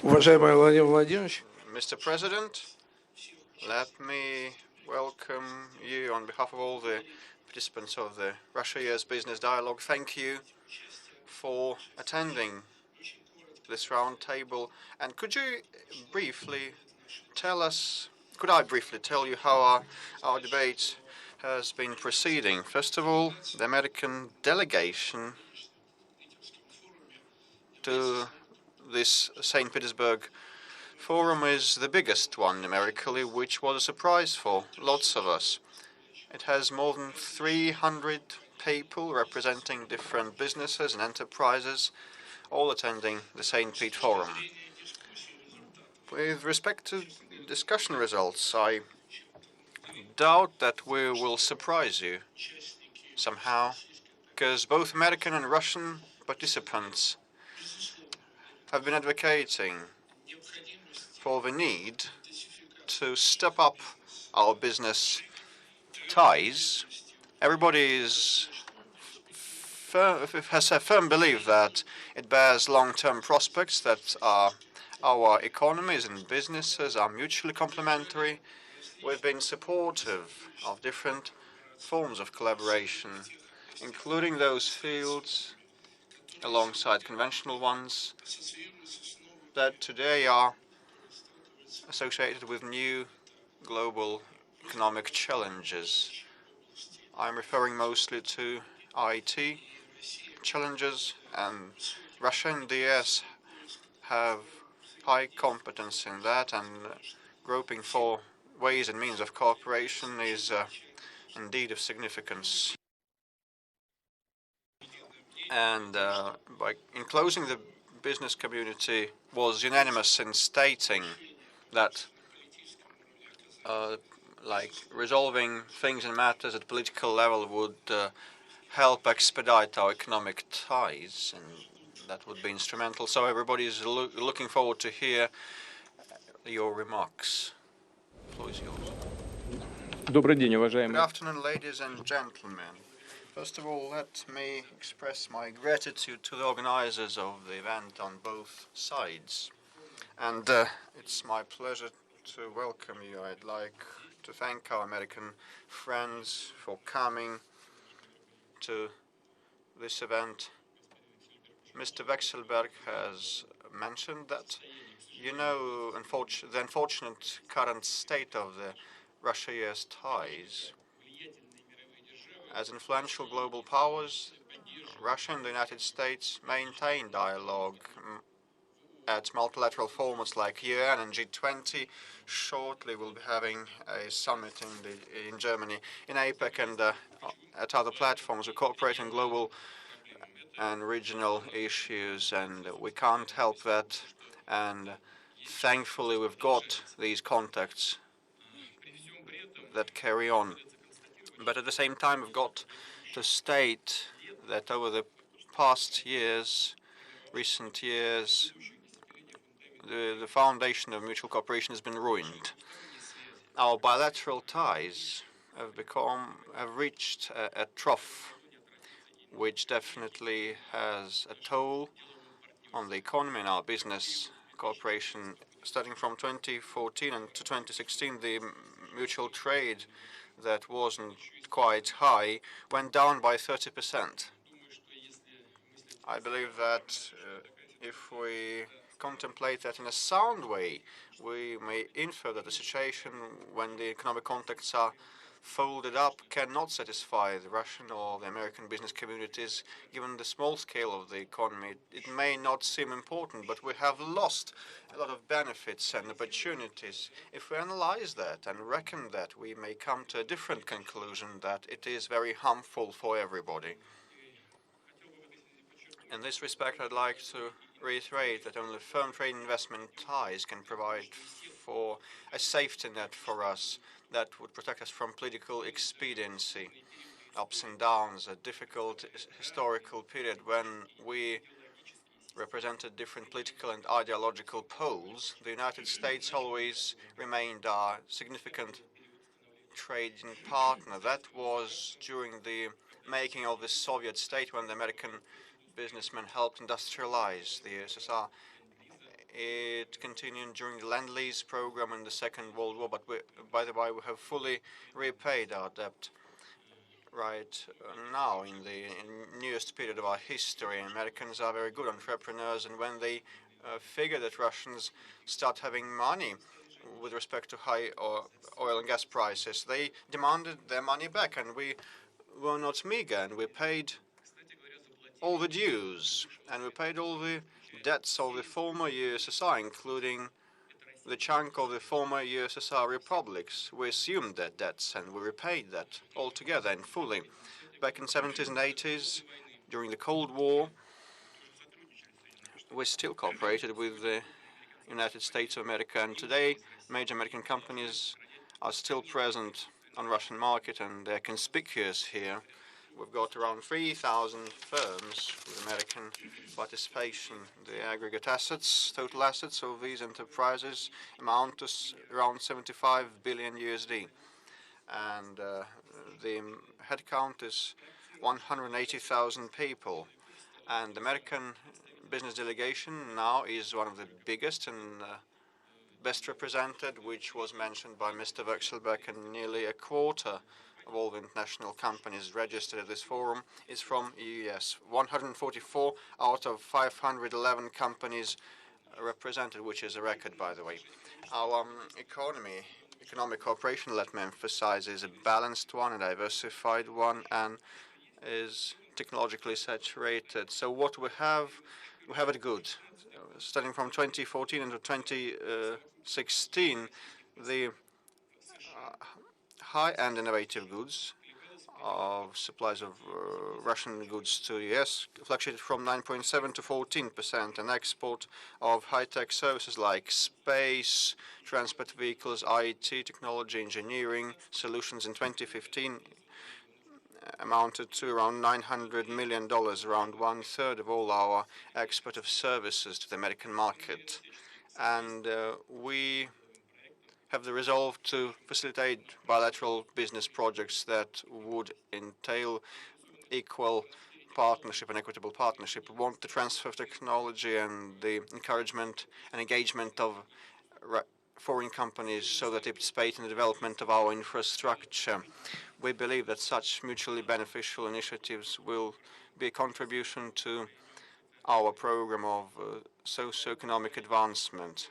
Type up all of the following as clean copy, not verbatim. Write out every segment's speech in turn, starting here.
Уважаемый Владимир Владимирович, Mr. President, let me welcome you on behalf of all the participants of the Russia-US Business Dialogue. Thank you for attending this round table. And could I briefly tell you how our debate has been proceeding? First of all, the American delegation to this St. Petersburg forum is the biggest one numerically, which was a surprise for lots of us. It has more than 300 people representing different businesses and enterprises, all attending the St. Pete Forum. With respect to discussion results, I doubt that we will surprise you somehow, because both American and Russian participants have been advocating for the need to step up our business ties. Everybody has a firm belief that it bears long-term prospects, that our economies and businesses are mutually complementary. We've been supportive of different forms of collaboration, including those fields alongside conventional ones that today are associated with new global economic challenges. I'm referring mostly to IT challenges, and Russia and the US have high competence in that, and groping for ways and means of cooperation is indeed of significance. And in closing, the business community was unanimous in stating that resolving things and matters at political level would help expedite our economic ties, and that would be instrumental. So everybody is looking forward to hear your remarks. The floor is yours. добрый день, Good уважаемые. afternoon, ladies and gentlemen. First of all, let me express my gratitude to the organizers of the event on both sides. And it's my pleasure to welcome you. I'd like to thank our American friends for coming to this event. Mr. Vexelberg has mentioned that, the unfortunate current state of the Russia-US ties. As influential global powers, Russia and the United States maintain dialogue at multilateral formats like UN and G20. Shortly, we'll be having a summit in Germany, in APEC, and at other platforms. We cooperate on global and regional issues, and we can't help that. And thankfully, we've got these contacts that carry on. But at the same time, we've got to state that over the past years, recent years, the foundation of mutual cooperation has been ruined. Our bilateral ties have reached a trough, which definitely has a toll on the economy and our business cooperation. Starting from 2014 and to 2016, the mutual trade that wasn't quite high went down by 30%. I believe that if we contemplate that in a sound way, we may infer that the situation when the economic contexts are folded up cannot satisfy the Russian or the American business communities. Given the small scale of the economy, it may not seem important, but we have lost a lot of benefits and opportunities. If we analyze that and reckon that, we may come to a different conclusion, that it is very harmful for everybody. In this respect, I'd like to reiterate that only firm trade investment ties can provide for a safety net for us that would protect us from political expediency, ups and downs, a difficult historical period when we represented different political and ideological poles. The United States always remained our significant trading partner. That was during the making of the Soviet state, when the American businessmen helped industrialize the USSR. It continued during the Lend-Lease program in the Second World War, but by the way, we have fully repaid our debt right now in the newest period of our history. Americans are very good entrepreneurs, and when they figure that Russians start having money with respect to high oil and gas prices, they demanded their money back, and we were not meager, and we paid all the dues, and we paid all the debts of the former USSR, including the chunk of the former USSR republics. We assumed their debts, and we repaid that altogether and fully. Back in the 70s and 80s, during the Cold War, we still cooperated with the United States of America, and today major American companies are still present on the Russian market, and they're conspicuous here. We've got around 3,000 firms with American participation. The aggregate assets, total assets of these enterprises amount to around 75 billion USD. And the headcount is 180,000 people. And the American business delegation now is one of the biggest and best represented, which was mentioned by Mr. Vekselberg, and nearly a quarter of all the international companies registered at this forum is from US. 144 out of 511 companies represented, which is a record, by the way. Our economic cooperation, let me emphasize, is a balanced one, a diversified one, and is technologically saturated. So what we have it good. Starting from 2014 into 2016, the high-end innovative goods of supplies of Russian goods to the US fluctuated from 9.7 to 14%, and export of high-tech services like space, transport vehicles, IT, technology, engineering solutions in 2015 amounted to around $900 million, around one-third of all our export of services to the American market. And we have the resolve to facilitate bilateral business projects that would entail equal partnership and equitable partnership. We want the transfer of technology and the encouragement and engagement of foreign companies so that they participate in the development of our infrastructure. We believe that such mutually beneficial initiatives will be a contribution to our program of socio-economic advancement.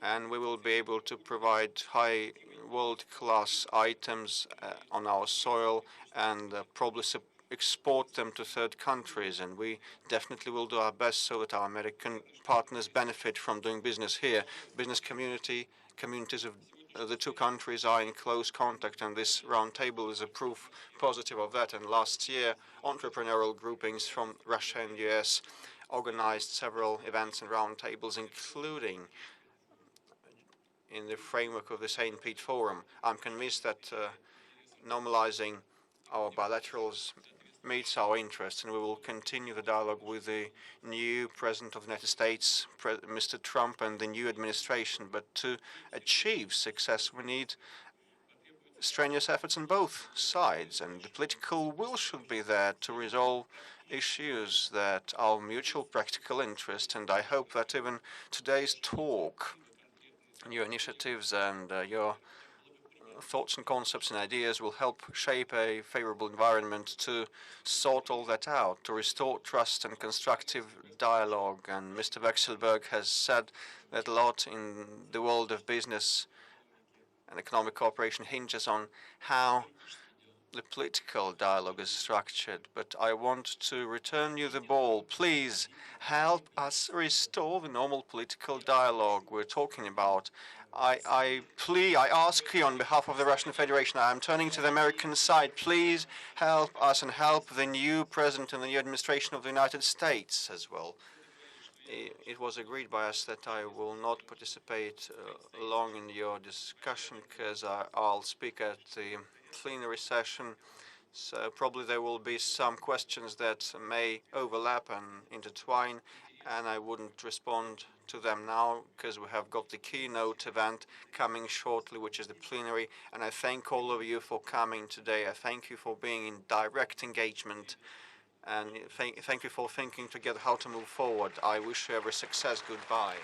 And we will be able to provide high world-class items on our soil and probably export them to third countries. And we definitely will do our best so that our American partners benefit from doing business here. Business communities of the two countries are in close contact, and this roundtable is a proof positive of that. And last year, entrepreneurial groupings from Russia and US organized several events and roundtables, including in the framework of the St. Pete Forum. I'm convinced that normalizing our bilaterals meets our interests, and we will continue the dialogue with the new President of the United States, Mr. Trump, and the new administration. But to achieve success, we need strenuous efforts on both sides, and the political will should be there to resolve issues that are of mutual practical interest. And I hope that even today's talk, your initiatives and your thoughts and concepts and ideas will help shape a favorable environment to sort all that out, to restore trust and constructive dialogue. And Mr. Vekselberg has said that a lot in the world of business and economic cooperation hinges on how the political dialogue is structured. But I want to return you the ball. Please help us restore the normal political dialogue we're talking about. I ask you on behalf of the Russian Federation, I am turning to the American side, please help us and help the new president and the new administration of the United States as well. It was agreed by us that I will not participate long in your discussion because I'll speak at the plenary session. So probably there will be some questions that may overlap and intertwine, and I wouldn't respond to them now because we have got the keynote event coming shortly, which is the plenary. And I thank all of you for coming today. I thank you for being in direct engagement and thank you for thinking together how to move forward. I wish you every success. Goodbye.